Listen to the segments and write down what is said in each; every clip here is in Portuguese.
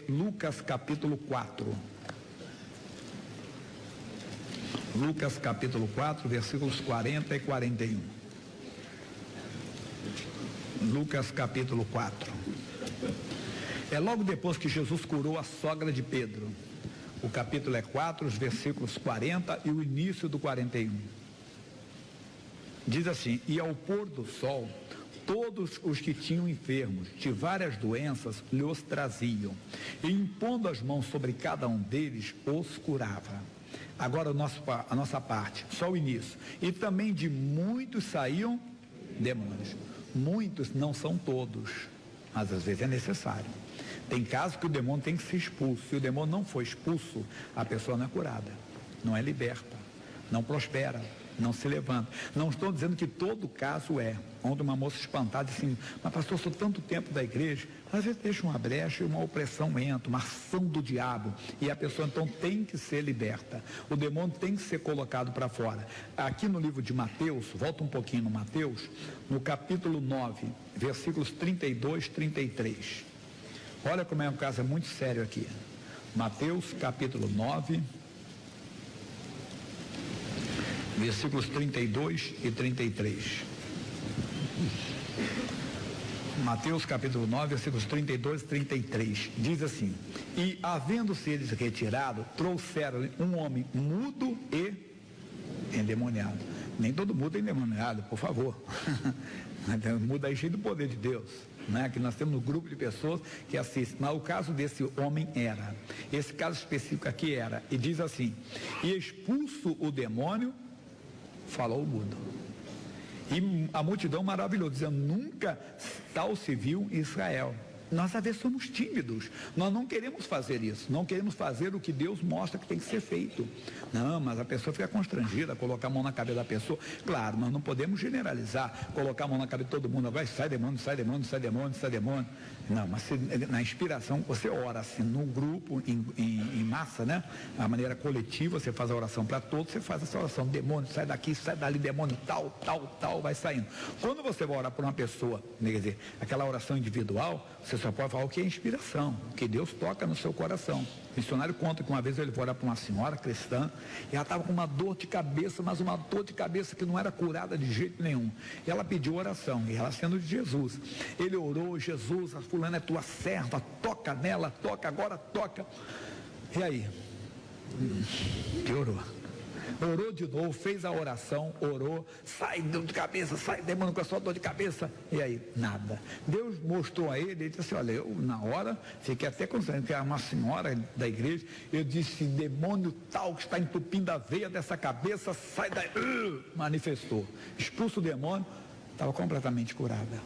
Lucas capítulo 4. Lucas capítulo 4, versículos 40 e 41. Lucas capítulo 4. É logo depois que Jesus curou a sogra de Pedro. O capítulo é 4, os versículos 40 e o início do 41. Diz assim: e ao pôr do sol, todos os que tinham enfermos de várias doenças lhes traziam, e impondo as mãos sobre cada um deles, os curava. Agora a nossa parte, só o início. E também de muitos saíam demônios. Muitos, não são todos, mas às vezes é necessário. Tem casos que o demônio tem que ser expulso. Se o demônio não for expulso, a pessoa não é curada, não é liberta, não prospera, não se levanta. Não estou dizendo que todo caso é. Ontem uma moça espantada disse assim: mas pastor, sou tanto tempo da igreja. Às vezes deixa uma brecha e uma opressão entra, uma ação do diabo, e a pessoa então tem que ser liberta. O demônio tem que ser colocado para fora. Aqui no livro de Mateus, volta um pouquinho no Mateus, no capítulo 9, versículos 32, 33. Olha como é um caso muito sério aqui. Mateus capítulo 9, versículos 32 e 33. Mateus capítulo 9, versículos 32 e 33. Diz assim: e havendo-se eles retirado, trouxeram um homem mudo e endemoniado. Nem todo mundo é endemoniado, por favor. Muda aí cheio do poder de Deus, né? Que nós temos um grupo de pessoas que assistem. Mas o caso desse homem era, esse caso específico aqui era, e diz assim: e expulso o demônio, falou o mudo. E a multidão maravilhou, dizendo: nunca tal se viu em Israel. Nós às vezes somos tímidos, nós não queremos fazer isso, não queremos fazer o que Deus mostra que tem que ser feito. Não, mas a pessoa fica constrangida, colocar a mão na cabeça da pessoa. Claro, nós não podemos generalizar, colocar a mão na cabeça de todo mundo, agora sai demônio, sai demônio, sai demônio, sai demônio. Não, mas se, na inspiração, você ora assim, no grupo, em massa, né? A maneira coletiva, você faz a oração para todos, você faz essa oração: demônio, sai daqui, sai dali, demônio, tal, tal, tal, vai saindo. Quando você vai orar por uma pessoa, quer dizer, aquela oração individual, você só pode falar o que é inspiração, o que Deus toca no seu coração. O missionário conta que uma vez ele foi orar para uma senhora cristã, e ela estava com uma dor de cabeça, mas uma dor de cabeça que não era curada de jeito nenhum. E ela pediu oração, e ela sendo de Jesus. Ele orou: Jesus, a fulana é tua serva, toca nela, toca agora, toca. E aí? Piorou. Orou de novo, fez a oração, orou, sai dor de cabeça, sai demônio com a sua dor de cabeça. E aí, nada. Deus mostrou a ele, ele disse assim: olha, eu na hora fiquei até constrangido, que era uma senhora da igreja. Eu disse: demônio tal que está entupindo a veia dessa cabeça, sai daí. Manifestou, expulso o demônio, estava completamente curada.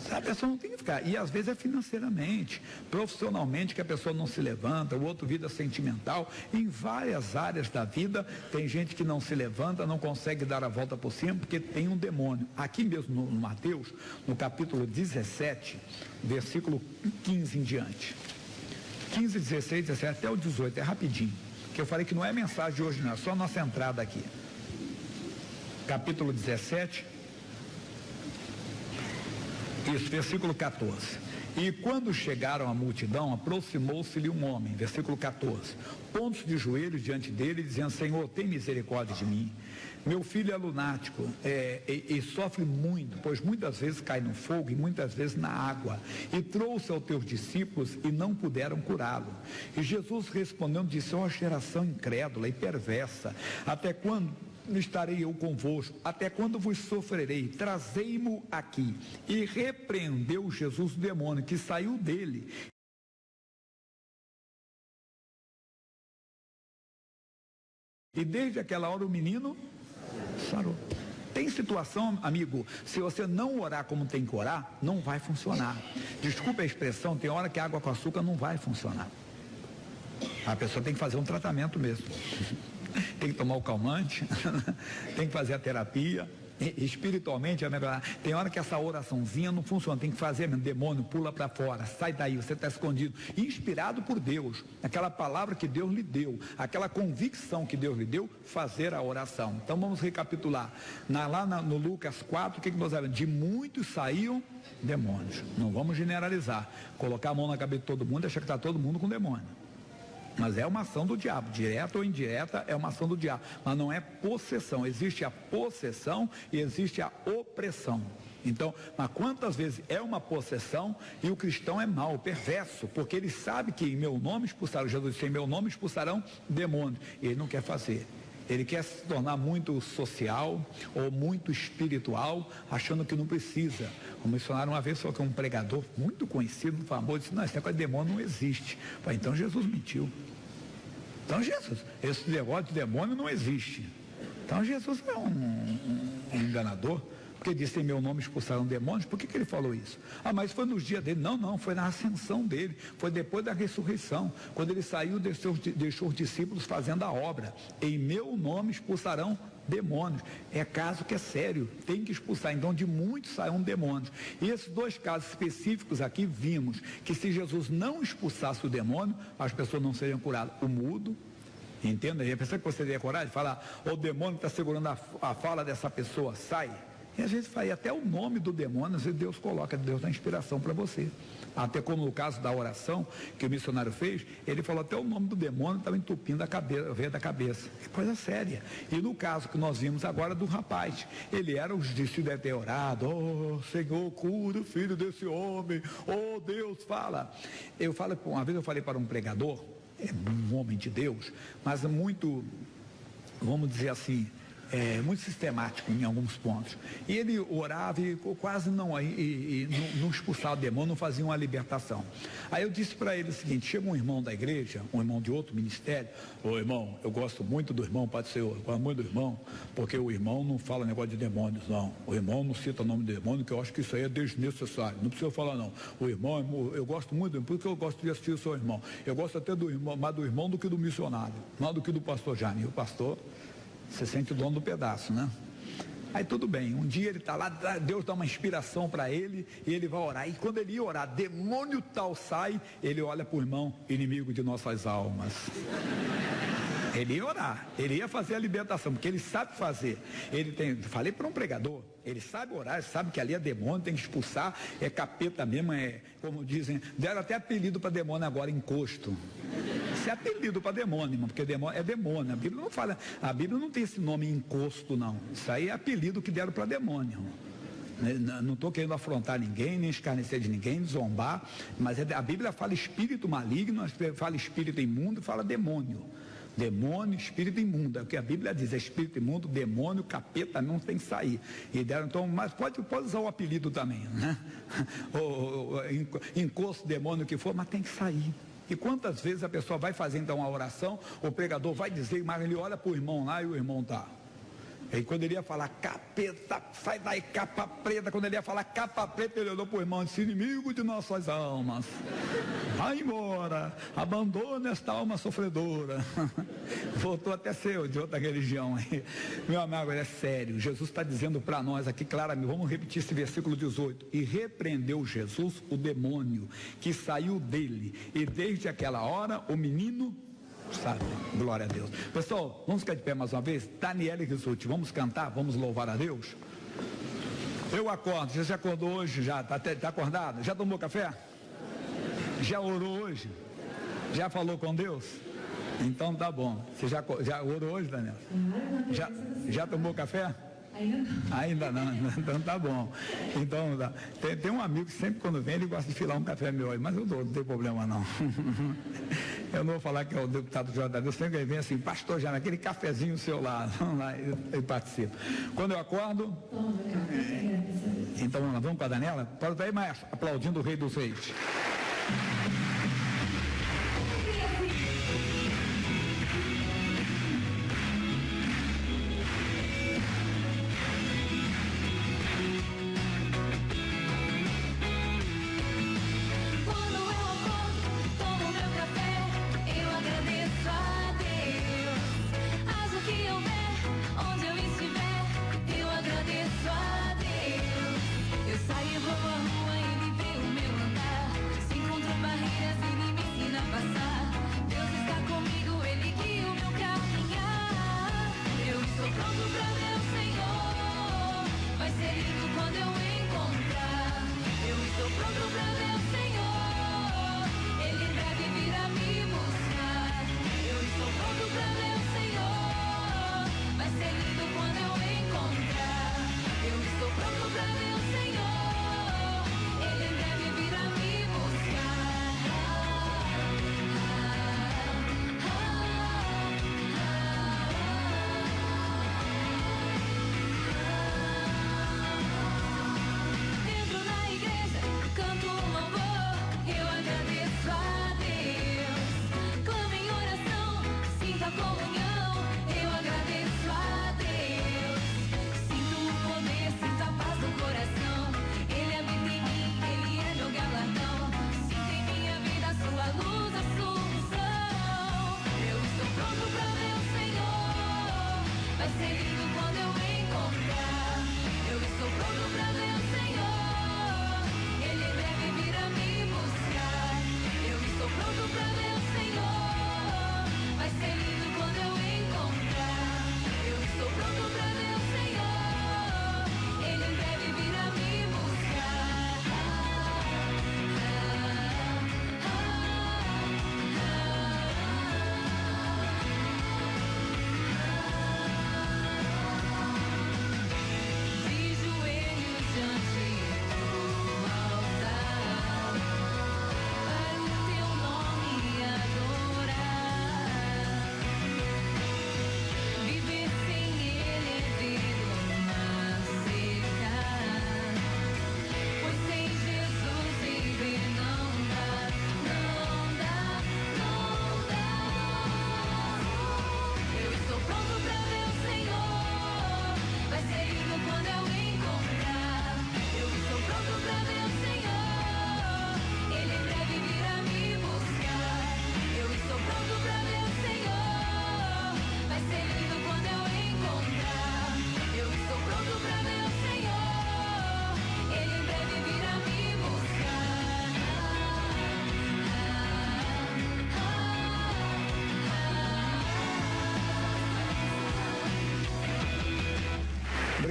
A pessoa não tem que ficar, e às vezes é financeiramente, profissionalmente, que a pessoa não se levanta, o outro vida sentimental, em várias áreas da vida tem gente que não se levanta, não consegue dar a volta por cima porque tem um demônio. Aqui mesmo no Mateus, no capítulo 17, versículo 15 em diante, 15, 16, 17 até o 18, é rapidinho, que eu falei que não é mensagem de hoje não, é só a nossa entrada aqui. Capítulo 17, isso, versículo 14. E quando chegaram à multidão, aproximou-se-lhe um homem, versículo 14, pondo-se de joelhos diante dele, dizendo: Senhor, tem misericórdia de mim. Meu filho é lunático e sofre muito, pois muitas vezes cai no fogo e muitas vezes na água. E trouxe aos teus discípulos e não puderam curá-lo. E Jesus respondendo disse: ó geração incrédula e perversa, até quando estarei eu convosco? Até quando vos sofrerei? Trazei-mo aqui. E repreendeu Jesus o demônio, que saiu dele. E desde aquela hora o menino sarou. Tem situação, amigo, se você não orar como tem que orar, não vai funcionar. Desculpe a expressão, tem hora que água com açúcar não vai funcionar. A pessoa tem que fazer um tratamento mesmo. Tem que tomar o calmante, tem que fazer a terapia, Espiritualmente é melhor. Tem hora que essa oraçãozinha não funciona, tem que fazer mesmo. Demônio, pula para fora, sai daí, você está escondido. Inspirado por Deus, aquela palavra que Deus lhe deu, aquela convicção que Deus lhe deu, fazer a oração. Então vamos recapitular. No Lucas 4, o que nós vemos? De muitos saíam demônios. Não vamos generalizar, colocar a mão na cabeça de todo mundo e achar que está todo mundo com demônio. Mas é uma ação do diabo, direta ou indireta, é uma ação do diabo, mas não é possessão. Existe a possessão e existe a opressão. Então, mas quantas vezes é uma possessão e o cristão é mau, perverso, porque ele sabe que em meu nome expulsarão, Jesus disse, em meu nome expulsarão demônios, e ele não quer fazer. Ele quer se tornar muito social ou muito espiritual, achando que não precisa. O missionário uma vez falou que um pregador muito conhecido, famoso, disse, não, esse negócio de demônio não existe. Falei, então Jesus mentiu. Então Jesus, esse negócio de demônio não existe. Então Jesus é um enganador. Porque disse, em meu nome expulsaram demônios, por que ele falou isso? Ah, mas foi nos dias dele. Não, foi na ascensão dele, foi depois da ressurreição, quando ele saiu, deixou os discípulos fazendo a obra. Em meu nome expulsarão demônios. É caso que é sério, tem que expulsar. Então de muitos sairão demônios. E esses dois casos específicos aqui vimos que se Jesus não expulsasse o demônio, as pessoas não seriam curadas. O mudo, entenda? E a pessoa que você teria coragem de falar, o demônio está segurando a fala dessa pessoa, sai. E a gente faz até o nome do demônio, às vezes Deus coloca, Deus dá inspiração para você. Até como no caso da oração que o missionário fez, ele falou até o nome do demônio, estava entupindo a cabeça, veio da cabeça. Que coisa séria. E no caso que nós vimos agora do rapaz, ele era, os discípulos devem ter orado, oh Senhor, cura o filho desse homem, oh Deus, fala. Uma vez eu falei para um pregador, um homem de Deus, mas muito, vamos dizer assim, muito sistemático em alguns pontos. E ele orava e quase não expulsava o demônio, não fazia uma libertação. Aí eu disse para ele o seguinte, chega um irmão da igreja, um irmão de outro ministério, ô irmão, eu gosto muito do irmão, Pai do Senhor, eu gosto muito do irmão, porque o irmão não fala negócio de demônios, não. O irmão não cita o nome de demônio, que eu acho que isso aí é desnecessário, não precisa falar não. O irmão, eu gosto muito do irmão, porque eu gosto de assistir o seu irmão. Eu gosto até do irmão, mais do irmão do que do missionário, mais do que do pastor Jane. E o pastor, você sente o dono do pedaço, né? Aí tudo bem, um dia ele está lá, Deus dá uma inspiração para ele e ele vai orar. E quando ele ia orar, demônio tal sai, ele olha para o irmão, inimigo de nossas almas. Ele ia orar, ele ia fazer a libertação, porque ele sabe fazer. Falei para um pregador, ele sabe orar, ele sabe que ali é demônio, tem que expulsar, é capeta mesmo, como dizem, deram até apelido para demônio agora, encosto. Isso é apelido para demônio, irmão, porque demônio é demônio. A Bíblia não fala, a Bíblia não tem esse nome encosto, não. Isso aí é apelido que deram para demônio. Não estou querendo afrontar ninguém, nem escarnecer de ninguém, zombar, mas a Bíblia fala espírito maligno, fala espírito imundo, fala demônio. Demônio, espírito imundo, é o que a Bíblia diz, é espírito imundo, demônio, capeta, não tem que sair. E deram, então, mas pode usar o apelido também, né? Encosto, demônio, o que for, mas tem que sair. E quantas vezes a pessoa vai fazer então a oração, o pregador vai dizer, mas ele olha para o irmão lá e o irmão está. E quando ele ia falar capeta, sai daí, capa preta, quando ele ia falar capa preta, ele olhou para o irmão e disse, inimigo de nossas almas, vai embora, abandona esta alma sofredora. Voltou até ser de outra religião aí. Meu amigo, é sério, Jesus está dizendo para nós aqui claramente, vamos repetir esse versículo 18, e repreendeu Jesus o demônio que saiu dele, e desde aquela hora o menino sabe, glória a Deus. Pessoal, vamos ficar de pé mais uma vez? Daniela e Rissuti, vamos cantar, vamos louvar a Deus? Eu acordo, você já acordou hoje? Já, tá acordado? Já tomou café? Já orou hoje? Já falou com Deus? Então tá bom. Você já orou hoje, Daniela? Já tomou café? Ainda não, então tá bom. Então, tem um amigo que sempre quando vem, ele gosta de filar um café meu aí, mas eu dou, não tem problema não. Eu não vou falar que é o deputado Jordan, eu sempre vem assim, pastor já naquele cafezinho seu lá, vamos lá, eu participo. Quando eu acordo, então vamos com a Daniela? Pode aí, maestro, aplaudindo o Rei dos Reis. Onde eu estiver, eu agradeço.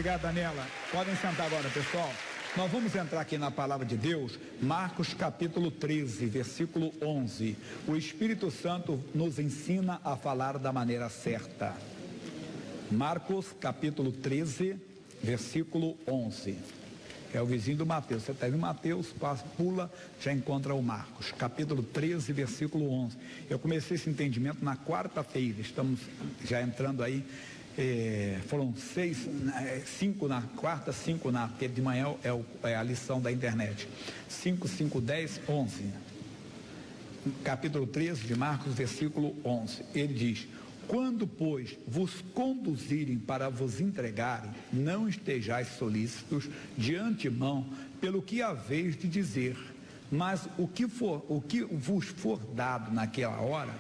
Obrigado, Daniela. Podem sentar agora, pessoal. Nós vamos entrar aqui na palavra de Deus, Marcos capítulo 13, versículo 11. O Espírito Santo nos ensina a falar da maneira certa. Marcos capítulo 13, versículo 11. É o vizinho do Mateus. Você está em Mateus, pula, já encontra o Marcos. Capítulo 13, versículo 11. Eu comecei esse entendimento na quarta-feira. Estamos já entrando aí. Foram 5 na quarta, 5 na de manhã, é a lição da internet. 5, 5, 10, 11. Capítulo 13 de Marcos, versículo 11. Ele diz: quando, pois, vos conduzirem para vos entregarem, não estejais solícitos de antemão pelo que haveis de dizer, mas o que vos for dado naquela hora,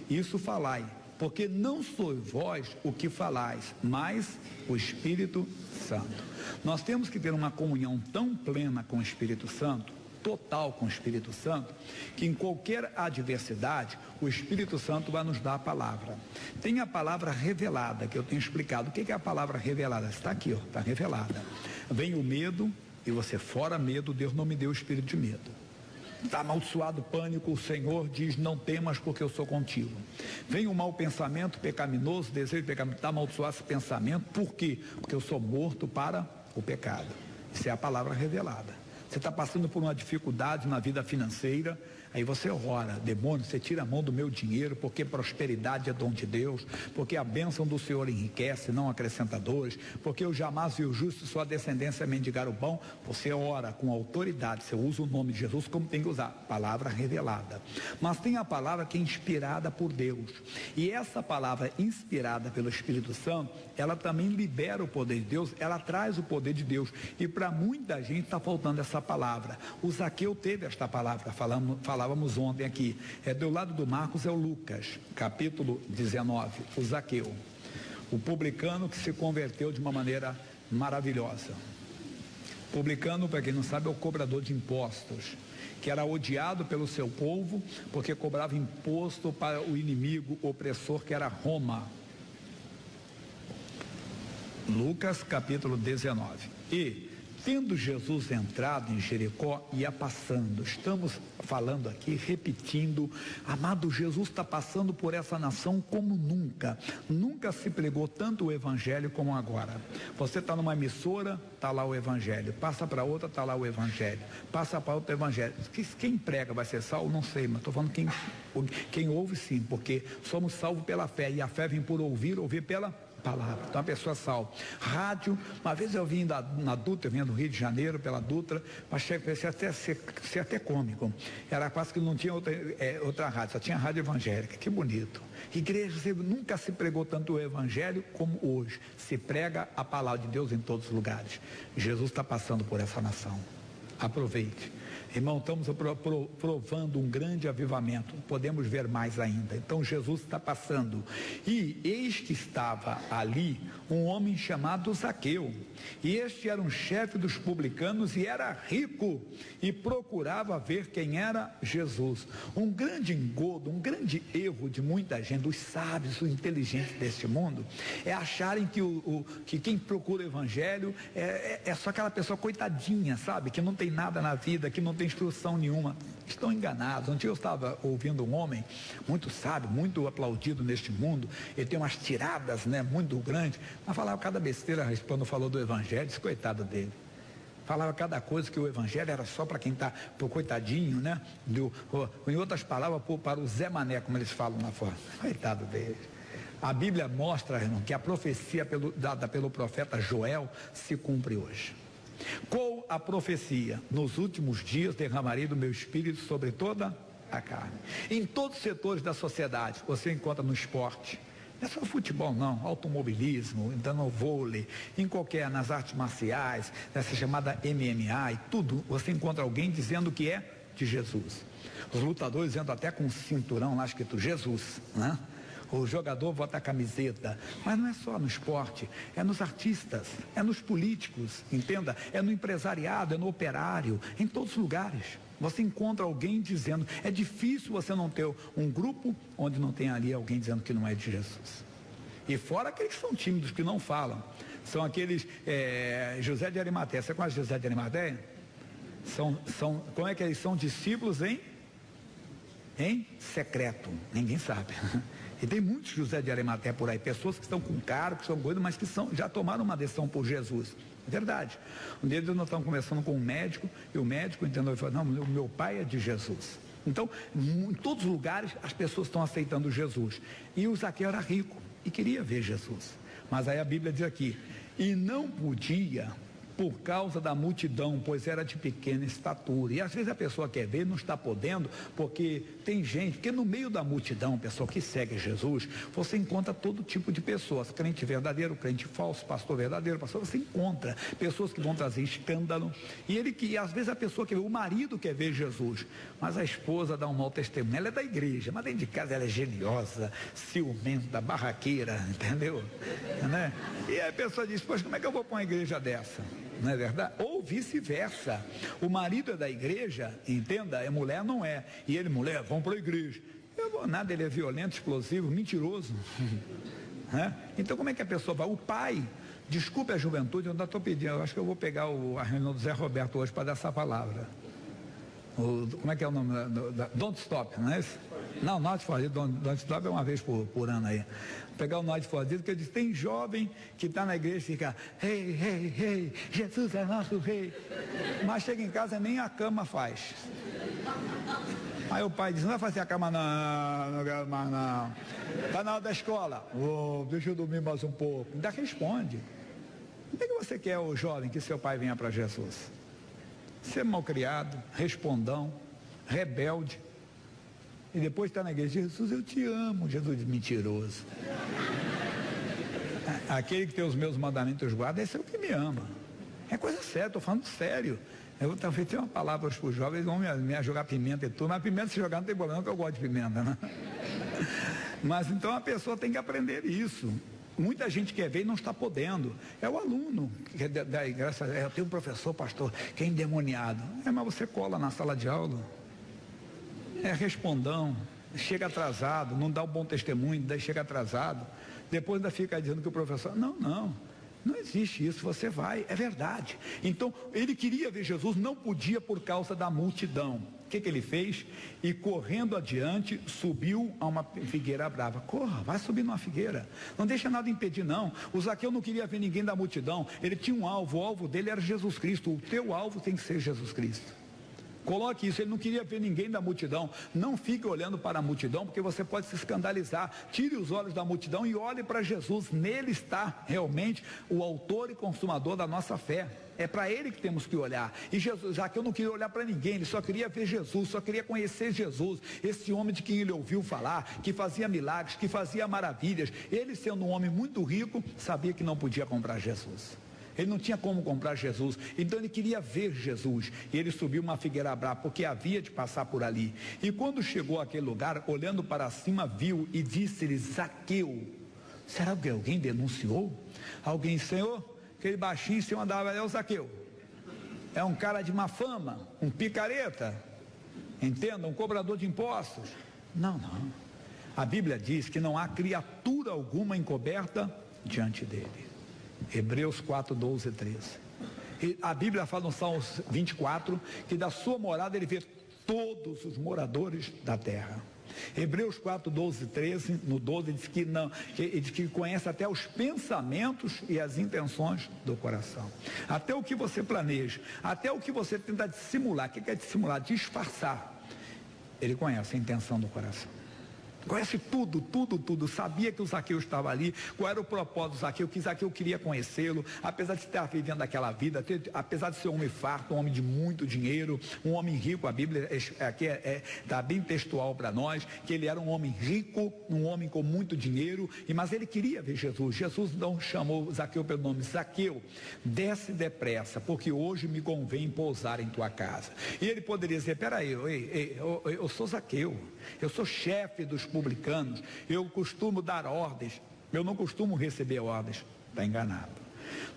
isso falai, porque não sois vós o que falais, mas o Espírito Santo. Nós temos que ter uma comunhão tão plena com o Espírito Santo, total com o Espírito Santo, que em qualquer adversidade, o Espírito Santo vai nos dar a palavra. Tem a palavra revelada, que eu tenho explicado. O que é a palavra revelada? Está aqui, ó, está revelada. Vem o medo, e você fora medo, Deus não me deu o espírito de medo. Está amaldiçoado o pânico, o Senhor diz: não temas porque eu sou contigo. Vem o mau pensamento pecaminoso, desejo pecaminoso, está amaldiçoado esse pensamento, por quê? Porque eu sou morto para o pecado. Isso é a palavra revelada. Você está passando por uma dificuldade na vida financeira, aí você ora: demônio, você tira a mão do meu dinheiro, porque prosperidade é dom de Deus, porque a bênção do Senhor enriquece, não acrescenta dores, porque eu jamais vi o justo sua descendência mendigar o pão. Você ora com autoridade, você usa o nome de Jesus como tem que usar, palavra revelada. Mas tem a palavra que é inspirada por Deus, e essa palavra inspirada pelo Espírito Santo, ela também libera o poder de Deus, ela traz o poder de Deus, e para muita gente está faltando essa palavra. O Zaqueu teve esta palavra, falávamos ontem aqui. Do lado do Marcos é o Lucas, capítulo 19, o Zaqueu, o publicano que se converteu de uma maneira maravilhosa. Publicano, para quem não sabe, é o cobrador de impostos, que era odiado pelo seu povo, porque cobrava imposto para o inimigo opressor, que era Roma. Lucas capítulo 19. E tendo Jesus entrado em Jericó, ia passando. Estamos falando aqui, repetindo, amado, Jesus está passando por essa nação como nunca. Nunca se pregou tanto o Evangelho como agora. Você está numa emissora, está lá o Evangelho. Passa para outra, está lá o Evangelho. Passa para outra, Evangelho. Quem prega vai ser salvo? Não sei, mas estou falando quem ouve, sim, porque somos salvos pela fé, e a fé vem por ouvir, ouvir pela palavra. Então a pessoa salva. Rádio, uma vez eu vim na Dutra, eu vinha do Rio de Janeiro pela Dutra, mas comecei a ser até cômico. Era quase que não tinha outra rádio, só tinha rádio evangélica. Que bonito. Igreja, nunca se pregou tanto o Evangelho como hoje. Se prega a palavra de Deus em todos os lugares. Jesus está passando por essa nação. Aproveite. Irmão, estamos provando um grande avivamento, podemos ver mais ainda. Então Jesus está passando, e eis que estava ali um homem chamado Zaqueu, e este era um chefe dos publicanos e era rico, e procurava ver quem era Jesus. Um grande engodo, um grande erro de muita gente, os sábios, os inteligentes deste mundo, é acharem que quem procura o Evangelho é só aquela pessoa coitadinha, sabe, que não tem nada na vida, que não tem instrução nenhuma. Estão enganados. Ontem eu estava ouvindo um homem muito sábio, muito aplaudido neste mundo. Ele tem umas tiradas, né, muito grandes, mas falava cada besteira quando falou do Evangelho. Coitado dele. Falava cada coisa, que o Evangelho era só para quem está, pro coitadinho, né? Em outras palavras, para o Zé Mané, como eles falam lá fora. Coitado dele. A Bíblia mostra, irmão, que a profecia dada pelo profeta Joel se cumpre hoje. Qual a profecia? Nos últimos dias derramarei do meu espírito sobre toda a carne. Em todos os setores da sociedade, você encontra no esporte, não é só futebol não, automobilismo, então no vôlei, nas artes marciais, nessa chamada MMA e tudo, você encontra alguém dizendo que é de Jesus. Os lutadores entram até com um cinturão lá escrito Jesus, né? O jogador bota a camiseta, mas não é só no esporte, é nos artistas, é nos políticos, entenda, é no empresariado, é no operário, em todos os lugares. Você encontra alguém dizendo, é difícil você não ter um grupo onde não tem ali alguém dizendo que não é de Jesus. E fora aqueles que são tímidos, que não falam. São aqueles José de Arimateia. Você conhece José de Arimateia? Como é que eles são discípulos em secreto? Ninguém sabe. E tem muitos José de Arimateia por aí, pessoas que estão com cargo, que são coisas, mas que já tomaram uma decisão por Jesus. Verdade. Um dia nós estamos conversando com um médico, e o médico entendeu e falou: não, o meu pai é de Jesus. Então, em todos os lugares, as pessoas estão aceitando Jesus. E o Zaqueu era rico e queria ver Jesus. Mas aí a Bíblia diz aqui: e não podia por causa da multidão, pois era de pequena estatura. E às vezes a pessoa quer ver, não está podendo, porque tem gente, porque no meio da multidão, pessoa que segue Jesus, você encontra todo tipo de pessoas, crente verdadeiro, crente falso, pastor verdadeiro, pastor, você encontra pessoas que vão trazer escândalo, e às vezes a pessoa quer ver, o marido quer ver Jesus, mas a esposa dá um mau testemunho, ela é da igreja, mas dentro de casa ela é geniosa, ciumenta, barraqueira, entendeu? Né? E aí a pessoa diz: poxa, como é que eu vou para uma igreja dessa? Não é verdade? Ou vice-versa. O marido é da igreja, entenda, a mulher não é. E ele, mulher, vão para a igreja. Eu vou nada, ele é violento, explosivo, mentiroso. Então como é que a pessoa vai? O pai, desculpe a juventude, eu ainda estou pedindo, eu acho que eu vou pegar a reunião do Zé Roberto hoje para dar essa palavra. Como é que é o nome? Don't Stop, não é isso? Não, Not for It, Don't Stop é uma vez por ano aí. Pegar o Not for It, porque diz: tem jovem que está na igreja e fica: rei, rei, rei, Jesus é nosso rei. Mas chega em casa nem a cama faz. Aí o pai diz: não vai fazer a cama, não quero mais não. Está na hora da escola. Deixa eu dormir mais um pouco. Ainda responde. O que você quer, o jovem, que seu pai venha para Jesus? Ser malcriado, respondão, rebelde. E depois está na igreja: Jesus, eu te amo. Jesus, mentiroso. Aquele que tem os meus mandamentos guarda, esse é o que me ama. É coisa séria, estou falando sério. Eu talvez tenha uma palavra para os jovens, vão me jogar pimenta e tudo, mas pimenta se jogar não tem problema, que eu gosto de pimenta, né? Mas então a pessoa tem que aprender isso. Muita gente quer ver e não está podendo. É o aluno que eu tenho um professor, pastor, que é endemoniado. Mas você cola na sala de aula. É respondão, chega atrasado, não dá um bom testemunho, daí chega atrasado. Depois ainda fica dizendo que o professor... Não existe isso, você vai, é verdade. Então, ele queria ver Jesus, não podia por causa da multidão. O que ele fez? E correndo adiante, subiu a uma figueira brava. Corra, vai subir numa figueira. Não deixa nada impedir, não. O Zaqueu não queria ver ninguém da multidão. Ele tinha um alvo, o alvo dele era Jesus Cristo. O teu alvo tem que ser Jesus Cristo. Coloque isso, ele não queria ver ninguém da multidão. Não fique olhando para a multidão, porque você pode se escandalizar. Tire os olhos da multidão e olhe para Jesus. Nele está realmente o autor e consumador da nossa fé. É para ele que temos que olhar. E Jesus, já que eu não queria olhar para ninguém, ele só queria ver Jesus, só queria conhecer Jesus, esse homem de quem ele ouviu falar, que fazia milagres, que fazia maravilhas. Ele, sendo um homem muito rico, sabia que não podia comprar Jesus. Ele não tinha como comprar Jesus, então ele queria ver Jesus. E ele subiu uma figueira brava, porque havia de passar por ali. E quando chegou àquele lugar, olhando para cima, viu e disse-lhe: Zaqueu. Será que alguém denunciou? Alguém: Senhor, aquele baixinho sem andava, é o Zaqueu. É um cara de má fama, um picareta, entenda, um cobrador de impostos. Não. A Bíblia diz que não há criatura alguma encoberta diante dele. Hebreus 4, 12 e 13. E a Bíblia fala no Salmos 24 que da sua morada ele vê todos os moradores da terra. Hebreus 4, 12 e 13, no 12 diz que não, ele diz que conhece até os pensamentos e as intenções do coração. Até o que você planeja, até o que você tenta dissimular. O que é dissimular? Disfarçar. Ele conhece a intenção do coração. Conhece tudo, sabia que o Zaqueu estava ali, qual era o propósito do Zaqueu, que Zaqueu queria conhecê-lo, apesar de estar vivendo aquela vida, apesar de ser um homem farto, um homem de muito dinheiro, um homem rico. A Bíblia aqui está bem textual para nós, que ele era um homem rico, um homem com muito dinheiro, mas ele queria ver Jesus. Jesus não chamou Zaqueu pelo nome: Zaqueu, desce depressa, porque hoje me convém pousar em tua casa. E ele poderia dizer: peraí, eu sou Zaqueu, eu sou chefe dos publicanos, eu costumo dar ordens, eu não costumo receber ordens. Está enganado.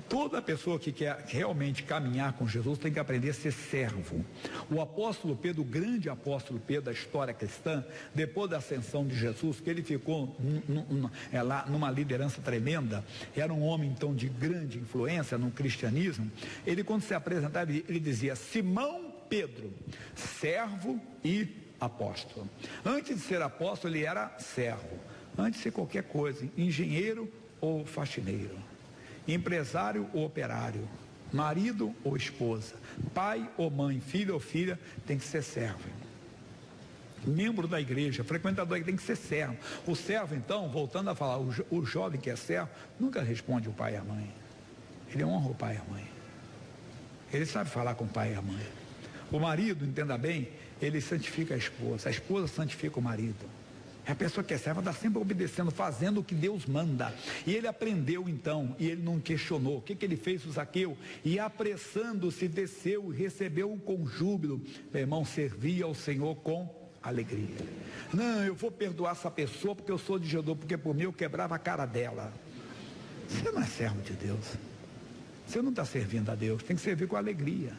Toda pessoa que quer realmente caminhar com Jesus tem que aprender a ser servo. O apóstolo Pedro, o grande apóstolo Pedro da história cristã, depois da ascensão de Jesus, que ele ficou lá numa liderança tremenda, era um homem então de grande influência no cristianismo. Ele, quando se apresentava, ele dizia: Simão Pedro, servo e apóstolo. Antes de ser apóstolo, ele era servo. Antes de ser qualquer coisa, engenheiro ou faxineiro, empresário ou operário, marido ou esposa, pai ou mãe, filho ou filha, tem que ser servo. Membro da igreja, frequentador, tem que ser servo. O servo, então, voltando a falar, o jovem que é servo nunca responde o pai e a mãe. Ele honra o pai e a mãe. Ele sabe falar com o pai e a mãe. O marido, entenda bem, ele santifica a esposa santifica o marido. A pessoa que é serva está sempre obedecendo, fazendo o que Deus manda. E ele aprendeu então, e ele não questionou. O que ele fez, o Zaqueu? E apressando-se, desceu e recebeu-o com júbilo. Meu irmão, servia ao Senhor com alegria. Não, eu vou perdoar essa pessoa porque eu sou de Jesus, porque por mim eu quebrava a cara dela. Você não é servo de Deus. Você não está servindo a Deus, tem que servir com alegria.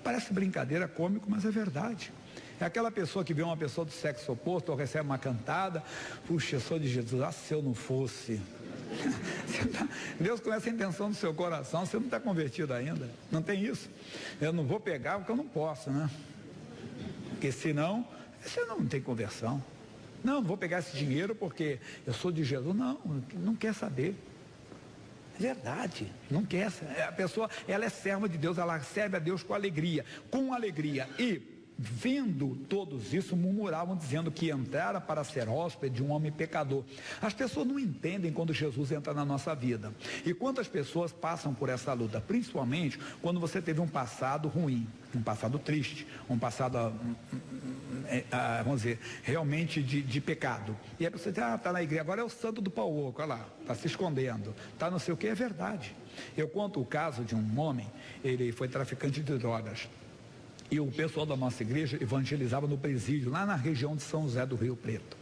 Parece brincadeira, cômico, mas é verdade. É aquela pessoa que vê uma pessoa do sexo oposto ou recebe uma cantada: puxa, eu sou de Jesus, se eu não fosse. Deus conhece a intenção do seu coração, você não está convertido ainda, não tem isso. Eu não vou pegar porque eu não posso, né? Porque senão, você não tem conversão. Não vou pegar esse dinheiro porque eu sou de Jesus. Não quer saber. É verdade, não quer. A pessoa, ela é serva de Deus, ela serve a Deus com alegria. E vendo todos isso, murmuravam, dizendo que entrara para ser hóspede de um homem pecador. As pessoas não entendem quando Jesus entra na nossa vida. E quantas pessoas passam por essa luta, principalmente quando você teve um passado ruim, um passado triste, um passado, vamos dizer, realmente de pecado. E a pessoa diz: está na igreja, agora é o santo do pau oco, olha lá, está se escondendo, está não sei o que. É verdade. Eu conto o caso de um homem, ele foi traficante de drogas. E o pessoal da nossa igreja evangelizava no presídio, lá na região de São José do Rio Preto.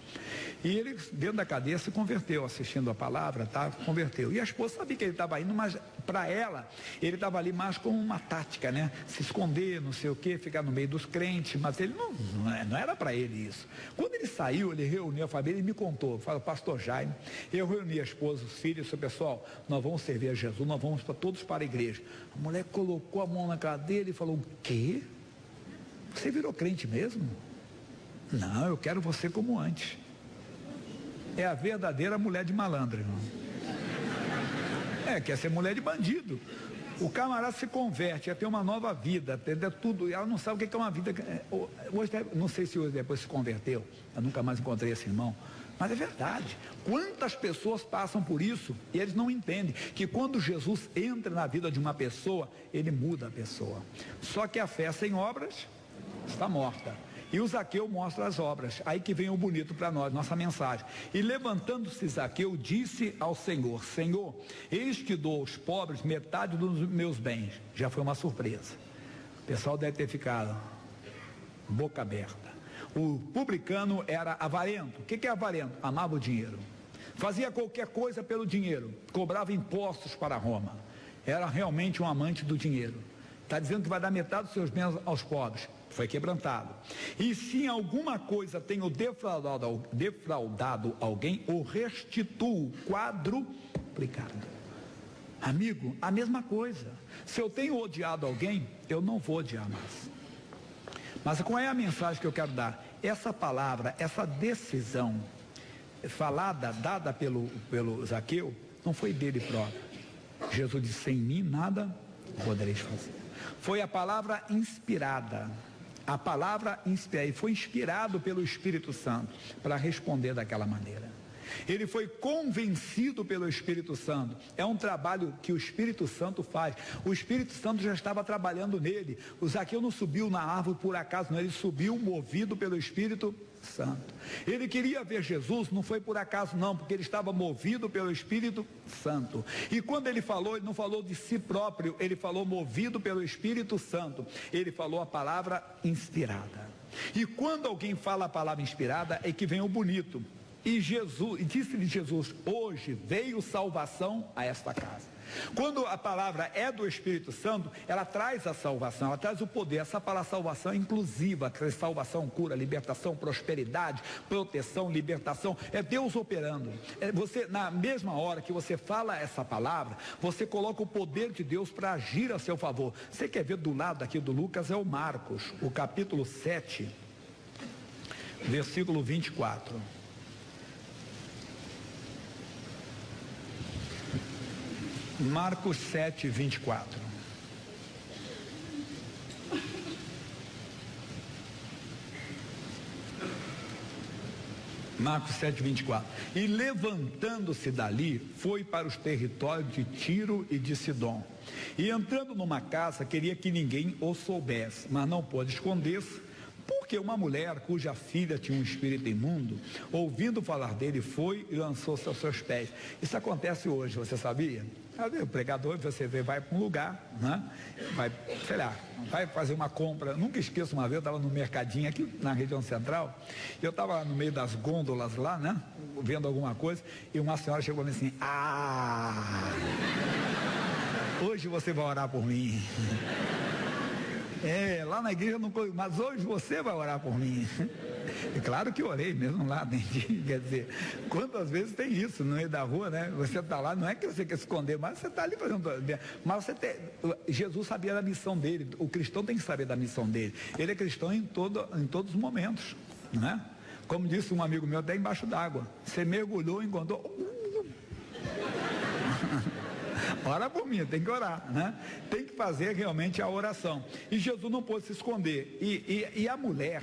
E ele, dentro da cadeia, se converteu, assistindo a palavra, converteu. E a esposa sabia que ele estava indo, mas para ela, ele estava ali mais como uma tática, né? Se esconder, não sei o quê, ficar no meio dos crentes, mas ele não era para ele isso. Quando ele saiu, ele reuniu a família e me contou, falou: pastor Jaime, eu reuni a esposa, os filhos, disse: pessoal, nós vamos servir a Jesus, nós vamos todos para a igreja. A mulher colocou a mão na cadeira e falou: o quê? Você virou crente mesmo? Não, eu quero você como antes. É a verdadeira mulher de malandro, irmão. Quer ser mulher de bandido. O camarada se converte, ia ter uma nova vida, entendeu? Tudo. Ela não sabe o que é uma vida. Hoje, não sei se hoje depois se converteu. Eu nunca mais encontrei esse irmão. Mas é verdade. Quantas pessoas passam por isso e eles não entendem que quando Jesus entra na vida de uma pessoa, ele muda a pessoa. Só que a fé sem obras está morta. E o Zaqueu mostra as obras. Aí que vem o bonito para nós, nossa mensagem. E levantando-se Zaqueu, disse ao Senhor: Senhor, eis que dou aos pobres metade dos meus bens. Já foi uma surpresa. O pessoal deve ter ficado boca aberta. O publicano era avarento. O que é avarento? Amava o dinheiro. Fazia qualquer coisa pelo dinheiro. Cobrava impostos para Roma. Era realmente um amante do dinheiro. Está dizendo que vai dar metade dos seus bens aos pobres. Foi quebrantado. E se em alguma coisa tenho defraudado alguém, o restituo quadruplicado. Amigo, a mesma coisa. Se eu tenho odiado alguém, eu não vou odiar mais. Mas qual é a mensagem que eu quero dar? Essa palavra, essa decisão falada, dada pelo Zaqueu, não foi dele próprio. Jesus disse: sem mim nada podereis fazer. Foi a palavra inspirada. A palavra inspirada. E foi inspirado pelo Espírito Santo para responder daquela maneira. Ele foi convencido pelo Espírito Santo. É um trabalho que o Espírito Santo faz. O Espírito Santo já estava trabalhando nele. O Zaqueu não subiu na árvore por acaso, não. Ele subiu movido pelo Espírito Santo. Ele queria ver Jesus, não foi por acaso não, porque ele estava movido pelo Espírito Santo. E quando ele falou, ele não falou de si próprio, ele falou movido pelo Espírito Santo. Ele falou a palavra inspirada. E quando alguém fala a palavra inspirada, é que vem o bonito. E disse-lhe Jesus: hoje veio salvação a esta casa. Quando a palavra é do Espírito Santo, ela traz a salvação, ela traz o poder. Essa palavra salvação é inclusiva, salvação, cura, libertação, prosperidade, proteção, libertação, é Deus operando. Você, na mesma hora que você fala essa palavra, você coloca o poder de Deus para agir a seu favor. Você quer ver do lado aqui do Lucas, é o Marcos, o capítulo 7, versículo 24. Marcos 7, 24. Marcos 7, 24. E levantando-se dali, foi para os territórios de Tiro e de Sidom. E entrando numa casa, queria que ninguém o soubesse, mas não pôde esconder-se, porque uma mulher cuja filha tinha um espírito imundo, ouvindo falar dele, foi e lançou-se aos seus pés. Isso acontece hoje, você sabia? O pregador, você vê, vai para um lugar, né? Vai, sei lá, vai fazer uma compra. Nunca esqueço, uma vez eu estava no mercadinho aqui na região central, e eu estava no meio das gôndolas lá, né? Vendo alguma coisa, e uma senhora chegou assim: hoje você vai orar por mim. Lá na igreja não, mas hoje você vai orar por mim. É claro que orei mesmo lá, quer dizer, quantas vezes tem isso no meio da rua, né? Você está lá, não é que você quer esconder, mas você está ali fazendo, mas Jesus sabia da missão dele, o cristão tem que saber da missão dele, ele é cristão em todos os momentos, né? Como disse um amigo meu, até embaixo d'água, você mergulhou, encontrou, ora por mim, tem que orar, né? Tem que fazer realmente a oração. E Jesus não pôde se esconder. E a mulher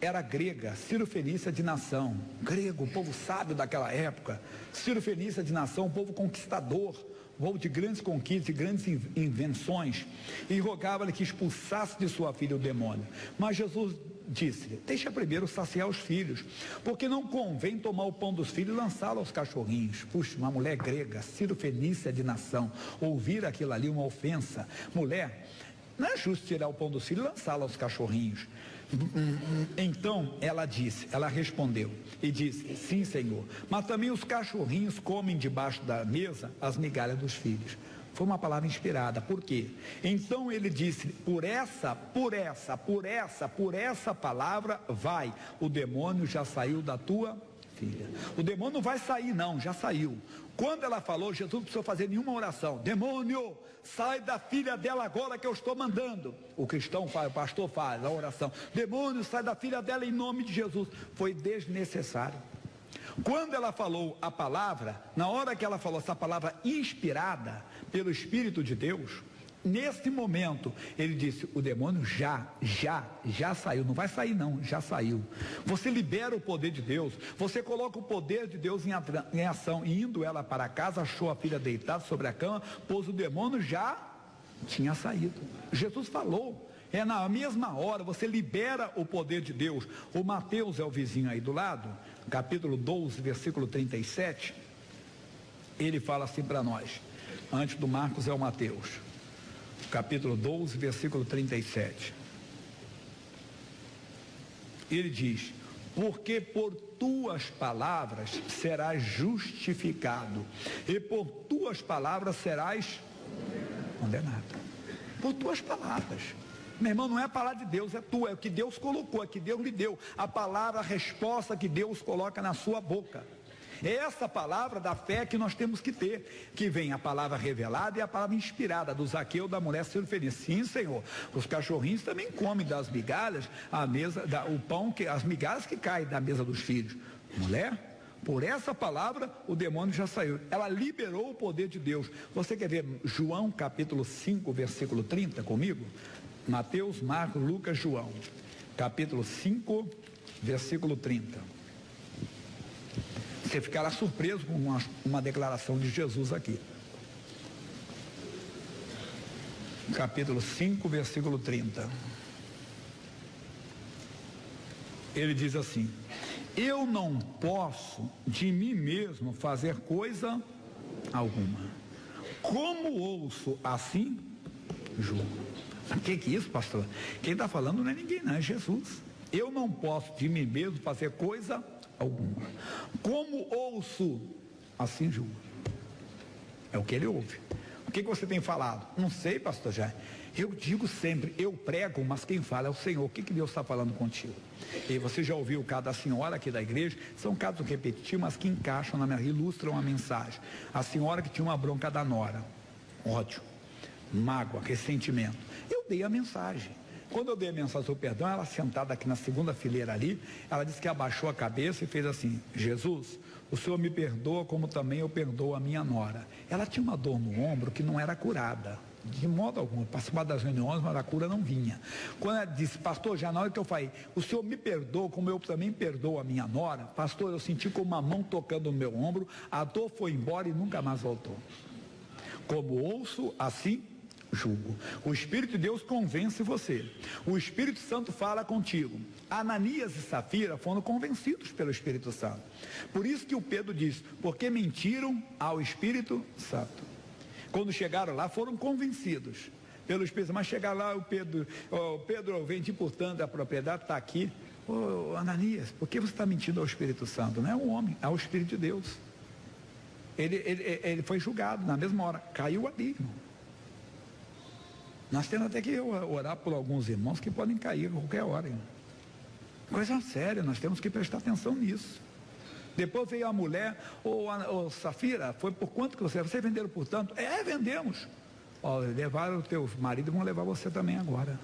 era grega, Ciro-fenícia de nação. Grego, o povo sábio daquela época. Ciro-fenícia de nação, um povo conquistador, povo de grandes conquistas, de grandes invenções. E rogava-lhe que expulsasse de sua filha o demônio. Mas Jesus disse-lhe: deixa primeiro saciar os filhos, porque não convém tomar o pão dos filhos e lançá-lo aos cachorrinhos. Puxa, uma mulher grega, Ciro-fenícia de nação, ouvir aquilo ali uma ofensa. Mulher, não é justo tirar o pão dos filhos e lançá-lo aos cachorrinhos. Então ela respondeu e disse: sim, Senhor, mas também os cachorrinhos comem debaixo da mesa as migalhas dos filhos. Foi uma palavra inspirada. Por quê? Então ele disse: por essa palavra vai, o demônio já saiu da tua filha. O demônio não vai sair não, já saiu. Quando ela falou, Jesus não precisou fazer nenhuma oração: demônio, sai da filha dela agora que eu estou mandando. O cristão faz, o pastor faz a oração: demônio, sai da filha dela em nome de Jesus. Foi desnecessário. Quando ela falou a palavra, na hora que ela falou essa palavra inspirada pelo Espírito de Deus, nesse momento, ele disse: o demônio já saiu. Não vai sair não, já saiu. Você libera o poder de Deus, você coloca o poder de Deus em ação. E indo ela para casa, achou a filha deitada sobre a cama, pois o demônio já tinha saído. Jesus falou. Na mesma hora, você libera o poder de Deus. O Mateus é o vizinho aí do lado, capítulo 12, versículo 37, ele fala assim para nós. Antes do Marcos é o Mateus, capítulo 12, versículo 37. Ele diz: porque por tuas palavras serás justificado, e por tuas palavras serás condenado. Por tuas palavras. Meu irmão, não é a palavra de Deus, é tua, é o que Deus colocou, é o que Deus lhe deu. A palavra, a resposta que Deus coloca na sua boca. É essa palavra da fé que nós temos que ter, que vem a palavra revelada e a palavra inspirada, do Zaqueu, da mulher Ciro-fenícia. Sim, Senhor, os cachorrinhos também comem das migalhas, o pão, as migalhas que caem da mesa dos filhos. Mulher, por essa palavra o demônio já saiu. Ela liberou o poder de Deus. Você quer ver João capítulo 5, versículo 30 comigo? Mateus, Marcos, Lucas, João, capítulo 5, versículo 30. Você ficará surpreso com uma declaração de Jesus aqui. Capítulo 5, versículo 30. Ele diz assim: eu não posso de mim mesmo fazer coisa alguma. Como ouço, assim julgo. O que é isso, pastor? Quem está falando não é ninguém, não, é Jesus. Eu não posso de mim mesmo fazer coisa alguma. Como ouço, assim julgo. É o que ele ouve. O que você tem falado? Não sei, pastor Jair. Eu digo sempre, eu prego, mas quem fala é o Senhor. O que Deus está falando contigo? E você já ouviu o caso da senhora aqui da igreja? São casos repetitivos, mas que encaixam, ilustram a mensagem. A senhora que tinha uma bronca da nora, ódio, mágoa, ressentimento. Eu dei a mensagem. Quando eu dei a mensagem do perdão, ela sentada aqui na segunda fileira ali, ela disse que abaixou a cabeça e fez assim: Jesus, o Senhor me perdoa como também eu perdoo a minha nora. Ela tinha uma dor no ombro que não era curada, de modo algum. Participava das reuniões, mas a cura não vinha. Quando ela disse: pastor, já na hora que eu falei, o Senhor me perdoa como eu também perdoo a minha nora, pastor, eu senti como uma mão tocando no meu ombro, a dor foi embora e nunca mais voltou. Como ouço, assim julgo. O Espírito de Deus convence você. O Espírito Santo fala contigo. Ananias e Safira foram convencidos pelo Espírito Santo. Por isso que o Pedro diz: porque mentiram ao Espírito Santo. Quando chegaram lá, foram convencidos pelo Espírito. Mas chegaram lá, o Pedro, eu vendi por tanto a propriedade, está aqui. Ananias, por que você está mentindo ao Espírito Santo? Não é um homem, é o Espírito de Deus. Ele foi julgado na mesma hora, caiu ali, irmão. Nós temos até que orar por alguns irmãos que podem cair a qualquer hora, irmão. Coisa séria, nós temos que prestar atenção nisso. Depois veio a mulher: Safira, foi por quanto que vocês venderam por tanto? Vendemos. Levaram o teu marido, vão levar você também agora.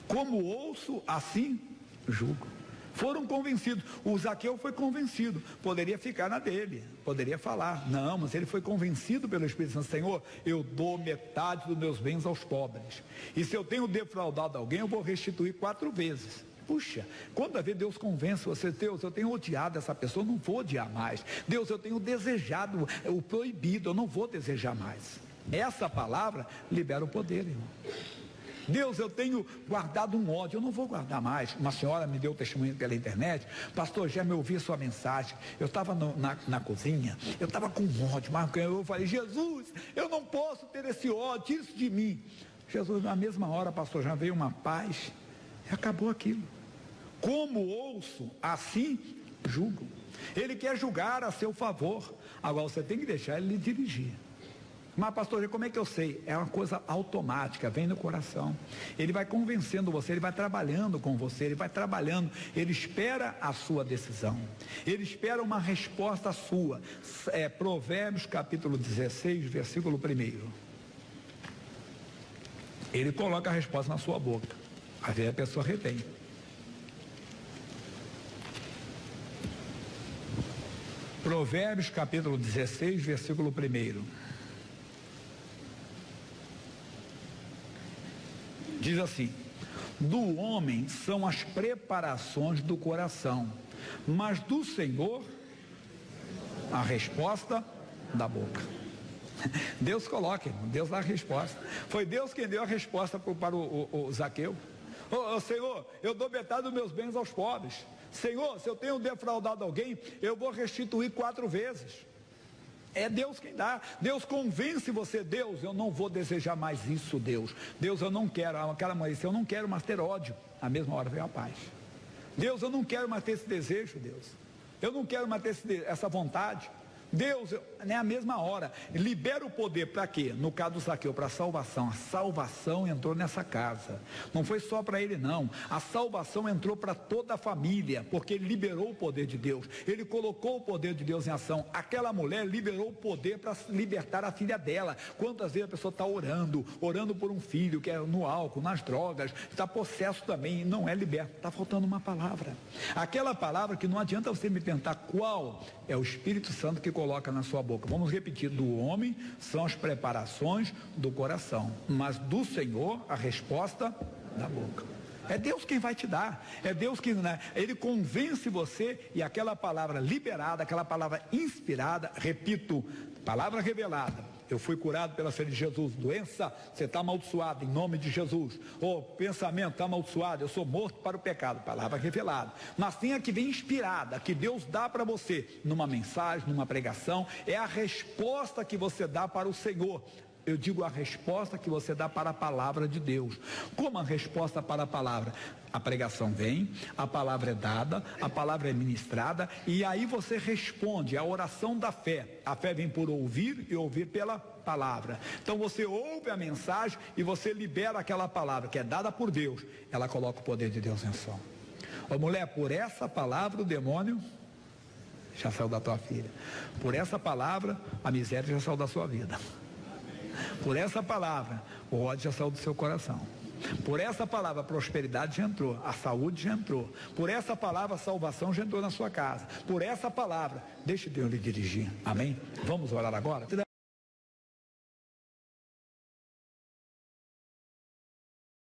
Como ouço, assim julgo. Foram convencidos. O Zaqueu foi convencido. Poderia ficar na dele, poderia falar. Não, mas ele foi convencido pelo Espírito Santo: Senhor, eu dou metade dos meus bens aos pobres. E se eu tenho defraudado alguém, eu vou restituir 4 vezes. Puxa, quando Deus convence você: Deus, eu tenho odiado essa pessoa, não vou odiar mais. Deus, eu tenho desejado o proibido, eu não vou desejar mais. Essa palavra libera o poder, irmão. Deus, eu tenho guardado um ódio, eu não vou guardar mais. Uma senhora me deu testemunho pela internet: pastor, já me ouvi sua mensagem, eu estava na cozinha, eu estava com ódio, mas eu falei: Jesus, eu não posso ter esse ódio, tira isso de mim. Jesus, na mesma hora, pastor, já veio uma paz e acabou aquilo. Como ouço, assim julgo. Ele quer julgar a seu favor, agora você tem que deixar ele lhe dirigir. Mas pastor, como é que eu sei? É uma coisa automática, vem no coração. Ele vai convencendo você, ele vai trabalhando com você, ele vai trabalhando, ele espera a sua decisão, ele espera uma resposta sua. Provérbios capítulo 16, versículo 1. Ele coloca a resposta na sua boca, às vezes a pessoa retém. Provérbios capítulo 16, versículo 1. Diz assim: do homem são as preparações do coração, mas do Senhor a resposta da boca. Deus coloca, Deus dá a resposta. Foi Deus quem deu a resposta para o Zaqueu. Senhor, eu dou metade dos meus bens aos pobres. Senhor, se eu tenho defraudado alguém, eu vou restituir 4 vezes. É Deus quem dá. Deus convence você: Deus, eu não vou desejar mais isso, Deus, eu não quero. Aquela mulher disse: eu não quero mais ter ódio. Na mesma hora veio a paz. Deus, eu não quero mais ter esse desejo, Deus, eu não quero mais ter essa vontade. Deus, na mesma hora, libera o poder para quê? No caso do Zaqueu, para a salvação. A salvação entrou nessa casa. Não foi só para ele, não. A salvação entrou para toda a família, porque ele liberou o poder de Deus. Ele colocou o poder de Deus em ação. Aquela mulher liberou o poder para libertar a filha dela. Quantas vezes a pessoa está orando por um filho que é no álcool, nas drogas, está possesso também, não é liberto. Está faltando uma palavra. Aquela palavra que não adianta você me perguntar qual é, o Espírito Santo que coloca na sua boca. Vamos repetir: do homem são as preparações do coração, mas do Senhor a resposta da boca. É Deus quem vai te dar, é Deus que, ele convence você, e aquela palavra liberada, aquela palavra inspirada, repito, palavra revelada: eu fui curado pela fé de Jesus. Doença, você está amaldiçoado em nome de Jesus. Pensamento, está amaldiçoado, eu sou morto para o pecado. Palavra revelada. Mas tem a que vem inspirada, que Deus dá para você numa mensagem, numa pregação. É a resposta que você dá para o Senhor. Eu digo a resposta que você dá para a palavra de Deus. Como a resposta para a palavra? A pregação vem, a palavra é dada, a palavra é ministrada, e aí você responde a oração da fé. A fé vem por ouvir e ouvir pela palavra. Então você ouve a mensagem e você libera aquela palavra que é dada por Deus. Ela coloca o poder de Deus em ação. Ô mulher, por essa palavra o demônio já saiu da tua filha. Por essa palavra a miséria já saiu da sua vida. Por essa palavra o ódio já saiu do seu coração. Por essa palavra a prosperidade já entrou, a saúde já entrou. Por essa palavra a salvação já entrou na sua casa. Por essa palavra, deixe Deus lhe dirigir. Amém? Vamos orar agora?